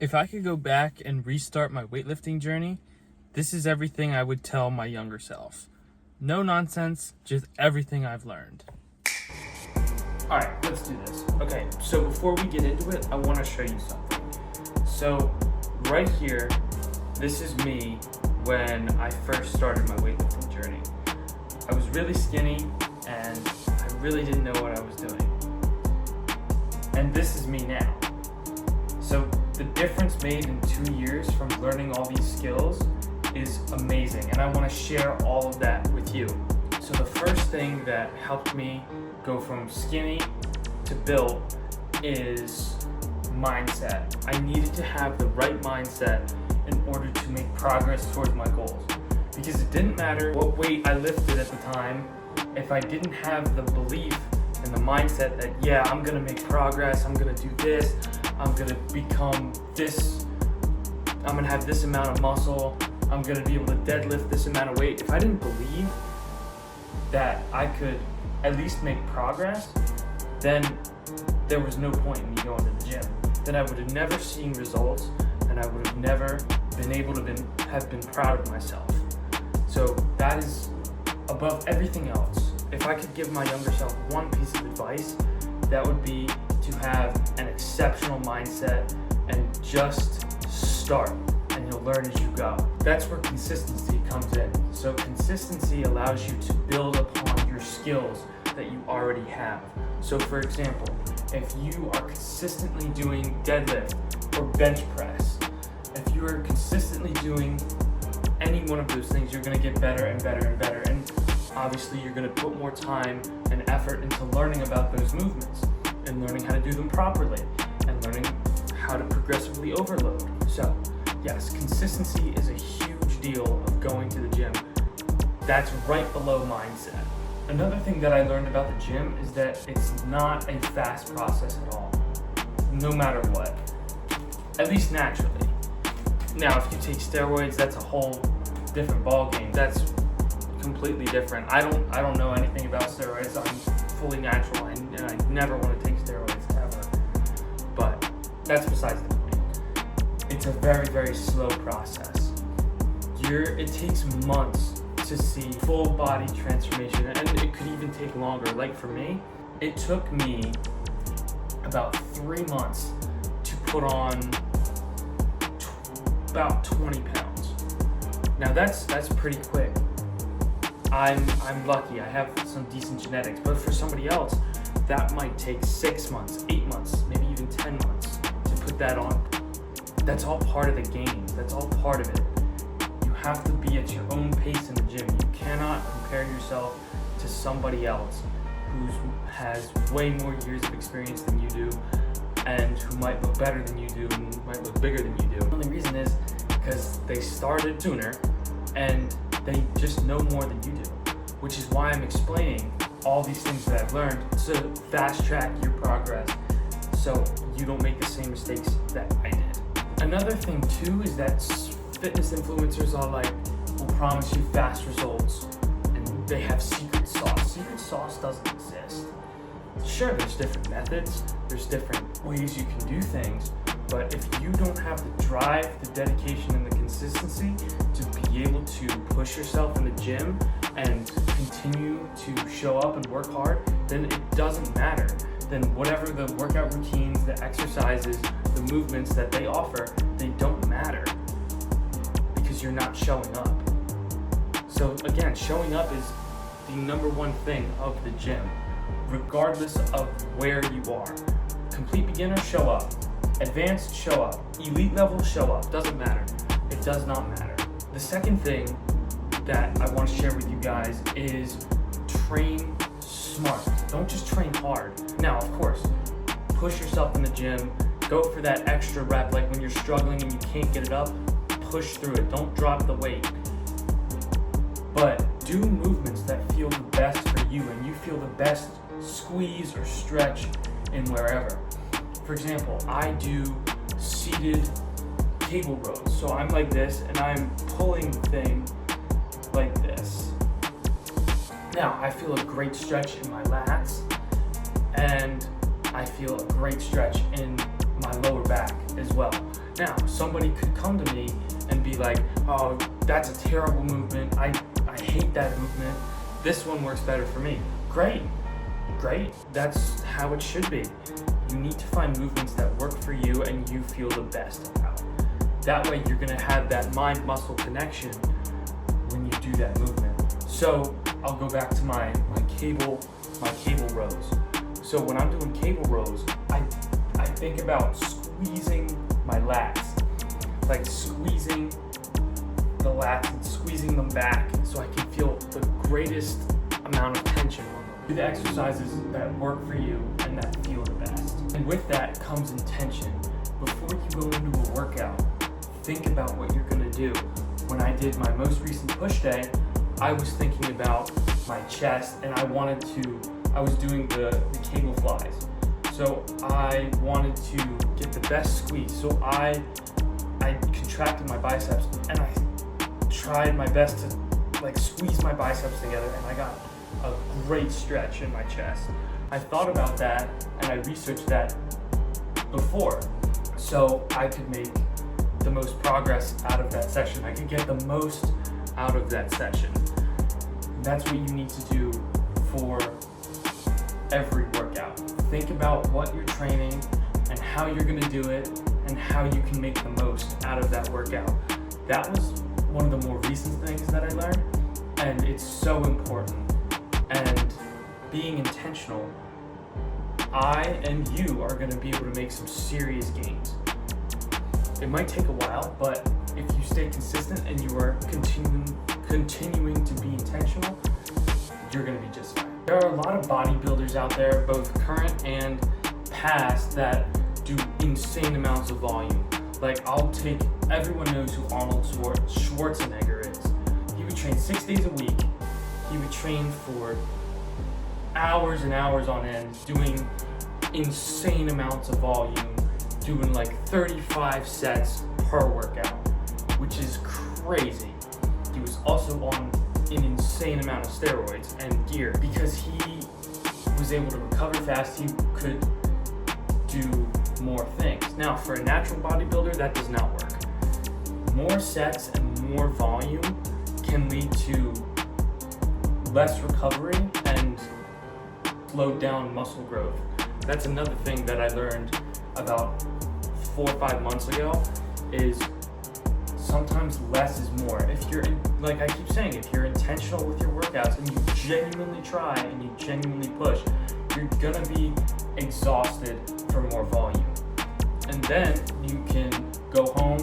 If I could go back and restart my weightlifting journey, this is everything I would tell my younger self. No nonsense, just everything I've learned. Alright, let's do this. Okay, so before we get into it, I want to show you something. So, right here, this is me when I first started my weightlifting journey. I was really skinny, and I really didn't know what I was doing. And this is me now. So the difference made in 2 years from learning all these skills is amazing, and I want to share all of that with you. So the first thing that helped me go from skinny to built is mindset. I needed to have the right mindset in order to make progress towards my goals, because it didn't matter what weight I lifted at the time if I didn't have the belief and the mindset that, yeah, I'm gonna make progress, I'm gonna do this, I'm gonna become this, I'm gonna have this amount of muscle, I'm gonna be able to deadlift this amount of weight. If I didn't believe that I could at least make progress, then there was no point in me going to the gym. Then I would have never seen results, and I would have never been able to have been proud of myself. So that is above everything else. If I could give my younger self one piece of advice, that would be to have an exceptional mindset and just start, and you'll learn as you go. That's where consistency comes in. So consistency allows you to build upon your skills that you already have. So for example, if you are consistently doing deadlift or bench press, if you are consistently doing any one of those things, you're gonna get better and better and better. And obviously you're gonna put more time and effort into learning about those movements and learning how to do them properly and learning how to progressively overload. So yes, consistency is a huge deal of going to the gym. That's right below mindset. Another thing that I learned about the gym is that it's not a fast process at all, no matter what, at least naturally. Now, if you take steroids, that's a whole different ballgame. That's completely different. I don't know anything about steroids. I'm fully natural, and I never want to take steroids ever. But that's besides the point. It's a very, very slow process. It takes months to see full body transformation, and it could even take longer. Like for me, it took me about 3 months to put on about 20 pounds. Now that's pretty quick. I'm lucky, I have some decent genetics, but for somebody else, that might take 6 months, 8 months, maybe even 10 months to put that on. That's all part of the game, that's all part of it. You have to be at your own pace in the gym. You cannot compare yourself to somebody else who has way more years of experience than you do, and who might look better than you do and might look bigger than you do. The only reason is because they started sooner and they just know more than you do, which is why I'm explaining all these things that I've learned to fast track your progress so you don't make the same mistakes that I did. Another thing too is that fitness influencers are like, will promise you fast results, and they have secret sauce. Secret sauce doesn't exist. Sure, there's different methods, there's different ways you can do things, but if you don't have the drive, the dedication, and the consistency to be able to push yourself in the gym and continue to show up and work hard, then it doesn't matter. Then whatever the workout routines, the exercises, the movements that they offer, they don't matter because you're not showing up. So again, showing up is the number one thing of the gym, regardless of where you are. Complete beginner, show up. Advanced, show up. Elite level, show up. Doesn't matter. It does not matter. The second thing that I want to share with you guys is train smart. Don't just train hard. Now, of course, push yourself in the gym. Go for that extra rep, like when you're struggling and you can't get it up, push through it. Don't drop the weight. But do movements that feel the best for you, and you feel the best squeeze or stretch in wherever. For example, I do seated cable rows. So I'm like this, and I'm pulling the thing like this. Now, I feel a great stretch in my lats, and I feel a great stretch in my lower back as well. Now, somebody could come to me and be like, oh, that's a terrible movement. I hate that movement. This one works better for me. Great. That's how it should be. You need to find movements that work for you and you feel the best about. That way you're gonna have that mind-muscle connection when you do that movement. So I'll go back to my cable rows. So when I'm doing cable rows, I think about squeezing my lats, like squeezing the lats and squeezing them back so I can feel the greatest amount of tension on them. Do the exercises that work for you and that feel the best. And with that comes intention. Before you go into a workout, think about what you're gonna do. When I did my most recent push day, I was thinking about my chest and I was doing the cable flies. So I wanted to get the best squeeze. So I contracted my biceps and I tried my best to like squeeze my biceps together, and I got a great stretch in my chest. I thought about that and I researched that before, so I could make the most progress out of that session. I could get the most out of that session. And that's what you need to do for every workout. Think about what you're training and how you're gonna do it and how you can make the most out of that workout. That was one of the more recent things that I learned, and it's so important. And being intentional, I and you are gonna be able to make some serious gains. It might take a while, but if you stay consistent and you are continuing to be intentional, you're gonna be just fine. There are a lot of bodybuilders out there, both current and past, that do insane amounts of volume. Like, I'll take, everyone knows who Arnold Schwarzenegger is. He would train 6 days a week. He would train for hours and hours on end, doing insane amounts of volume, doing like 35 sets per workout, which is crazy. He was also on an insane amount of steroids and gear. Because he was able to recover fast, he could do more things. Now, for a natural bodybuilder, that does not work. More sets and more volume can lead to less recovery and slow down muscle growth. That's another thing that I learned about 4 or 5 months ago, is sometimes less is more. If you're, like I keep saying, if you're intentional with your workouts and you genuinely try and you genuinely push, you're gonna be exhausted for more volume. And then you can go home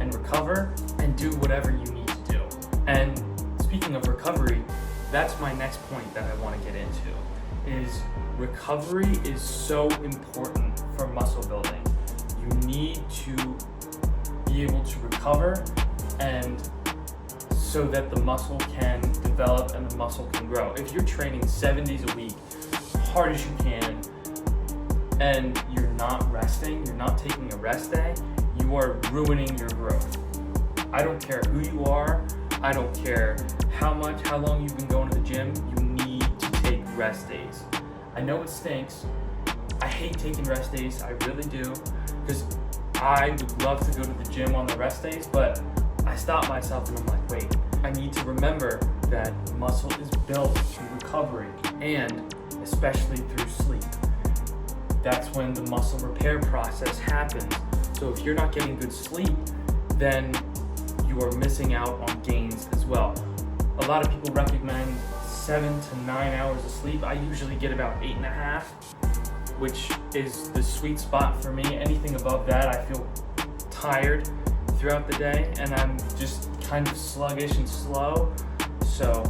and recover and do whatever you need to do. And speaking of recovery, that's my next point that I want to get into, is recovery is so important for muscle building. You need to be able to recover, and so that the muscle can develop and the muscle can grow. If you're training 7 days a week, hard as you can, and you're not resting, you're not taking a rest day, you are ruining your growth. I don't care who you are, I don't care how long you've been going to the gym, you need to take rest days. I know it stinks. I hate taking rest days, I really do, because I would love to go to the gym on the rest days, but I stop myself and I'm like, wait, I need to remember that muscle is built through recovery, and especially through sleep. That's when the muscle repair process happens. So if you're not getting good sleep, then you are missing out on gains as well. A lot of people recommend 7 to 9 hours of sleep. I usually get about 8.5, which is the sweet spot for me. Anything above that, I feel tired throughout the day, and I'm just kind of sluggish and slow. So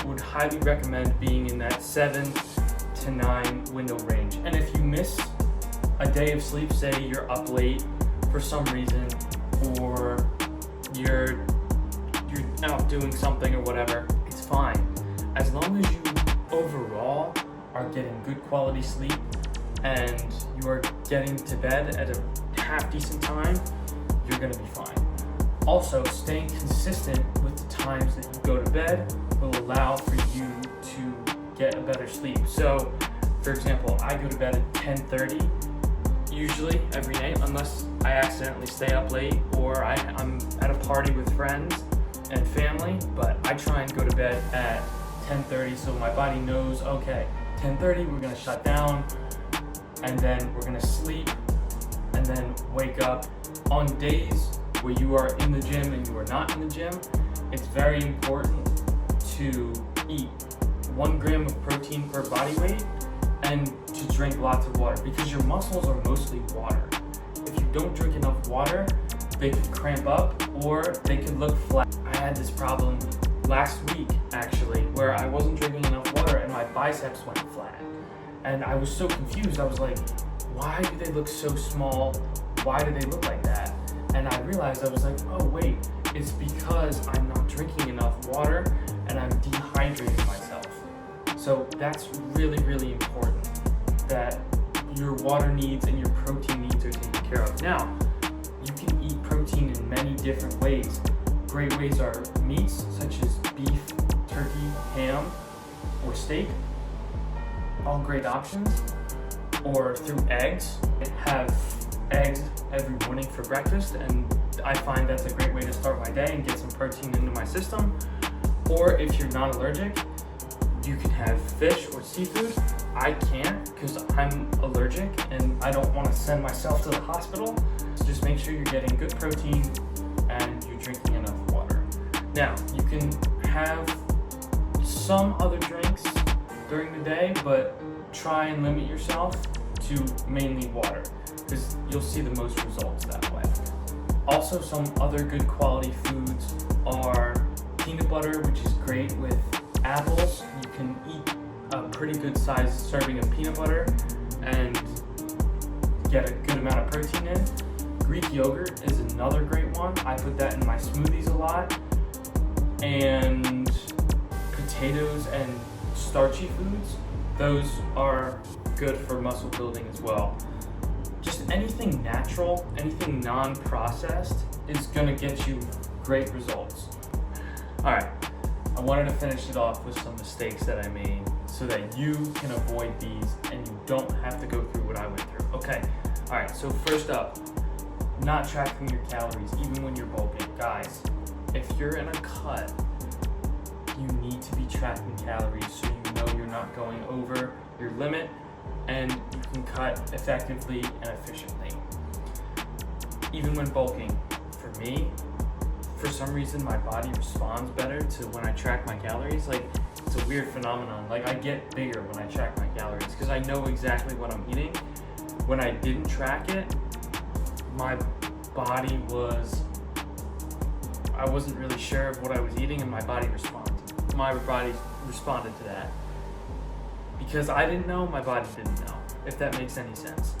would highly recommend being in that 7 to 9 window range. And if you miss a day of sleep, say you're up late for some reason, or you're out doing something or whatever, it's fine. As long as you overall are getting good quality sleep and you are getting to bed at a half decent time, you're gonna be fine. Also, staying consistent with the times that you go to bed will allow for you to get a better sleep. So, for example, I go to bed at 10:30 usually every night, unless I accidentally stay up late, or I'm at a party with friends and family, but I try and go to bed at 10:30 so my body knows, okay, 10:30 we're gonna shut down, and then we're gonna sleep, and then wake up. On days where you are in the gym and you are not in the gym, it's very important to eat 1 gram of protein per body weight and to drink lots of water, because your muscles are mostly water. If you don't drink enough water, they could cramp up or they could look flat. I had this problem last week actually, where I wasn't drinking enough water and my biceps went flat. And I was so confused. I was like, why do they look so small? Why do they look like that? And I realized, I was like, oh wait, it's because I'm not drinking enough water and I'm dehydrating myself. So that's really, really important that your water needs and your protein needs are taken care of. Now, you can eat protein in many different ways. Great ways are meats such as beef, turkey, ham, or steak. All great options. Or through eggs. Have eggs every morning for breakfast, and I find that's a great way to start my day and get some protein into my system. Or if you're not allergic, you can have fish or seafood. I can't because I'm allergic and I don't want to send myself to the hospital. So just make sure you're getting good protein and you're drinking enough water. Now, you can have some other drinks during the day, but try and limit yourself to mainly water, because you'll see the most results that way. Also, some other good quality foods are peanut butter, which is great with apples. You can eat a pretty good sized serving of peanut butter and get a good amount of protein in. Greek yogurt is another great one. I put that in my smoothies a lot. And potatoes and starchy foods, those are good for muscle building as well. Just anything natural, anything non-processed is gonna get you great results. All right, I wanted to finish it off with some mistakes that I made so that you can avoid these and you don't have to go through what I went through. Okay, all right, so first up, not tracking your calories even when you're bulking. Guys, if you're in a cut, you need to be tracking calories so you know you're not going over your limit and you can cut effectively and efficiently. Even when bulking, for me, for some reason my body responds better to when I track my calories. Like, it's a weird phenomenon. Like, I get bigger when I track my calories because I know exactly what I'm eating. When I didn't track it, my body I wasn't really sure of what I was eating and my body responded to that. Because I didn't know, my body didn't know, if that makes any sense.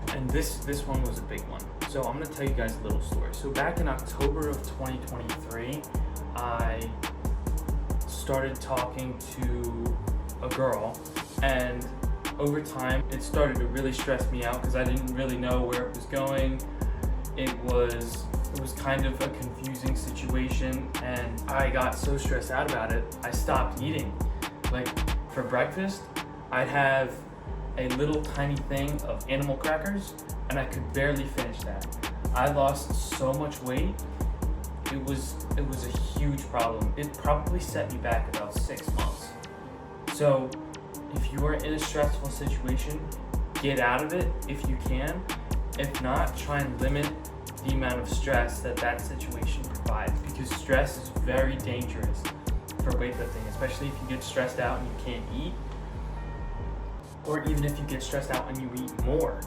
And this one was a big one. So I'm gonna tell you guys a little story. So back in October of 2023, I started talking to a girl, and over time it started to really stress me out because I didn't really know where it was going. It was kind of a confusing situation, and I got so stressed out about it, I stopped eating. Like, for breakfast, I'd have a little tiny thing of animal crackers, and I could barely finish that. I lost so much weight, it was a huge problem. It probably set me back about 6 months. So, if you are in a stressful situation, get out of it if you can. If not, try and limit the amount of stress that situation provides, because stress is very dangerous for weightlifting, especially if you get stressed out and you can't eat, or even if you get stressed out and you eat more.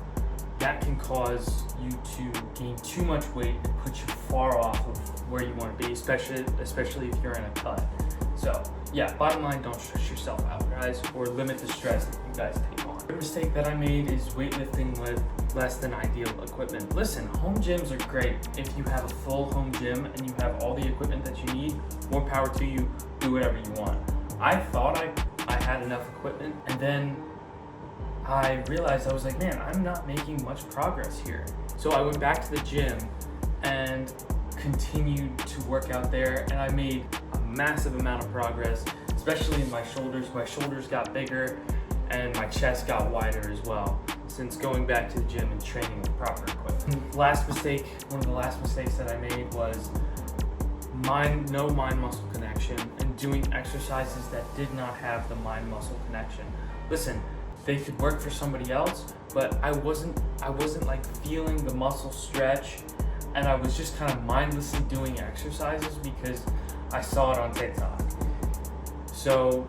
That can cause you to gain too much weight and put you far off of where you want to be, especially if you're in a cut. So yeah, bottom line, don't stress yourself out, guys, or limit the stress that you guys take on. The mistake that I made is weightlifting with less than ideal equipment. Listen, home gyms are great. If you have a full home gym and you have all the equipment that you need, more power to you, do whatever you want. I thought I had enough equipment, and then I realized, I was like, man, I'm not making much progress here. So I went back to the gym and continued to work out there, and I made a massive amount of progress, especially in my shoulders. My shoulders got bigger and my chest got wider as well. since going back to the gym and training with proper equipment. One of the last mistakes that I made was no mind-muscle connection and doing exercises that did not have the mind-muscle connection. Listen, they could work for somebody else, but I wasn't like feeling the muscle stretch, and I was just kind of mindlessly doing exercises because I saw it on TikTok. So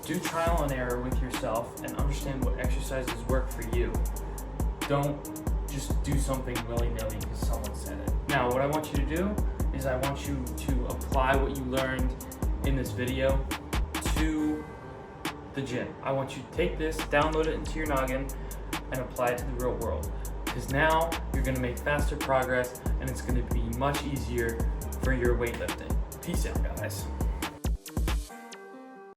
do trial and error with yourself and understand what exercises work for you. Don't just do something willy-nilly because someone said it. Now, what I want you to do is I want you to apply what you learned in this video to the gym. I want you to take this, download it into your noggin, and apply it to the real world. Because now you're going to make faster progress and it's going to be much easier for your weightlifting. Peace out, guys.